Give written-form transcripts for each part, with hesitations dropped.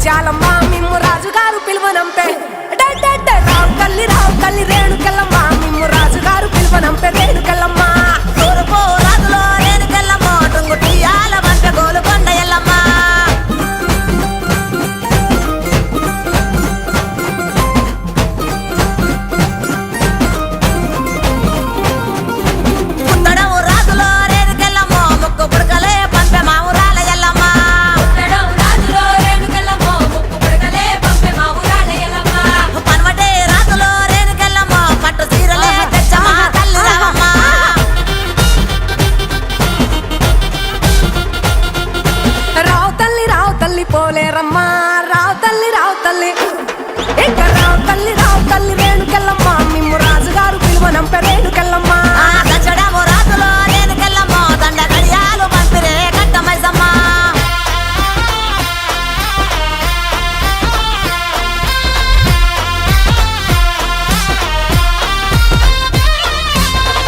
ముత్యాలమ్మ మిమ్ము రాజుగారు పిలువనంపే రావు తల్లి రేణుకెళ్ళమ్మ మిమ్ము రాజుగారు పిలువనంపే రేణుకెళ్ళమ్మ తూర్పు రాజులో రేణుకెళ్ళమ్మ టుంగుటియాల వంట గోలుకొండ ఎల్లమ్మ పుత్తడము రాజులో రేణుకెళ్ళమ్మ ముక్కు పుడకలే పంపె మా ఊరాల ఎల్లమ్మ పన్వటే రాజులో రేణుకెళ్ళమ్మ పట్టు చీరలే తెచ్చమ్మ తల్లి రావమ్మ రావు తల్లి పోలేరమ్మ రావు తల్లి ఇంకా రావు తల్లి రేణుకెళ్ళమ్మ మిమ్ము రాజుగారు పిలువనంపే రేణుకెళ్ళమ్మ గచ్చడము రాజులో రేణుకెళ్ళమ్మ దండ గడియాలు పంపిరే కట్టమైసమ్మ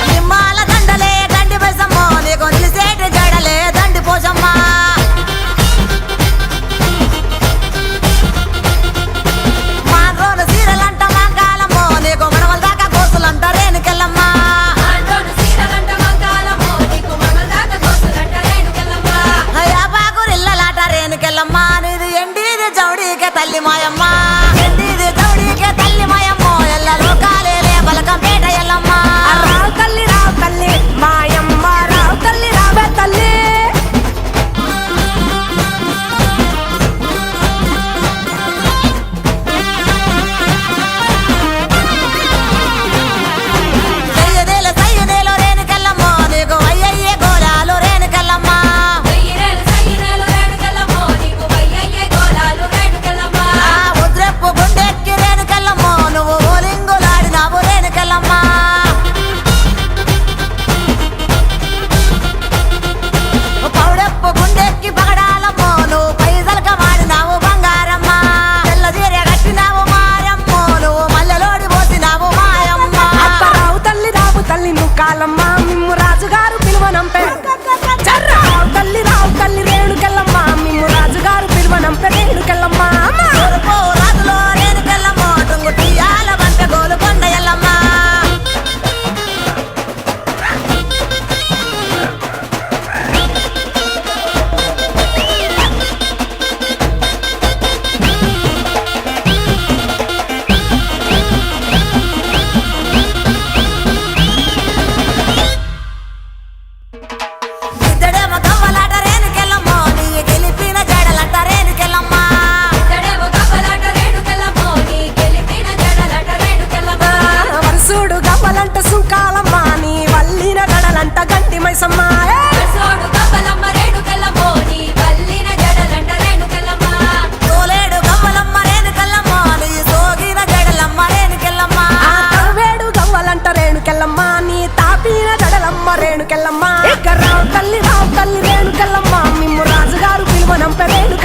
నిమ్మాల దండలే దండి పైసమ్మ నీకు నిలిసేటి జడలే దండి పోసమ్మ మాండ్రోలు సీరలంట మంగాళమ్మో నీకు మడమల దాకా గోసులంట రేణుకెళ్ళమ్మ యాపాకురిల్లలాట రేణుకెళ్ళమ్మ నీది ఎండిది జౌడీకే తల్లి మాయమ్మ ఎండిది జౌడీకే తల్లి మాయమ్మ ఎల్ల లోకాలేలే బలకంపేట ఎల్లమ్మ రావు తల్లి మాయమ్మ రావు తల్లి రావే తల్లి సయ్యదేలో రేణుకెళ్ళమ్మ నీకు అయ్యయ్యే గోలాలు రేణుకెళ్ళమ్మ ఉద్రెప్పు గుండెక్కి రేణుకెళ్ళమ్మ నువ్వు ఓలింగులాడినావు రేణుకెళ్ళమ్మ పౌడెప్పు గుండెక్కి పగడాలమ్మ నువ్వు పైసలక వాడినావు బంగారమ్మ తెల్ల చీర కట్టినావు మారమ్మ నువ్వు మల్లెలోడి పోసినావు మాయమ్మ రావు తల్లి నువ్వు కాలమ్మ మిమ్ము రాజుగారు పిలువనంపే రావు తల్లి రేణుకెళ్ళమ్మ మిమ్ము రాజుగారు పిలువనంపే రేణుకెళ్ళమ్మ తూర్పు రాజులో రేణుకెళ్ళమ్మ టుంగుటియాల వంట గోలుకొండ ఎల్లమ్మ ఇద్దడేమో గవ్వలాట రేణుకెళ్ళమ్మ నీ గెలిపిన జడలంట రేణుకెళ్ళమ్మ వరుసుడు గవ్వలంట సుంకాలమ్మ నీ వల్లిన గడలంట గంటి మైసమ్మ తోలేడు గవ్వలమ్మ రేణుకెళ్ళమ్మ నీ సోగిన జడలమ్మ రేణుకెళ్ళమ్మ వేడు గవ్వలంట రేణుకెళ్ళమ్మ నీ తాపిన జడలమ్మ రేణుకెళ్ళమ్మ రావు తల్లి రేణుకెళ్ళమ్మ మిమ్ము రాజుగారు పిలువనంపే రేణు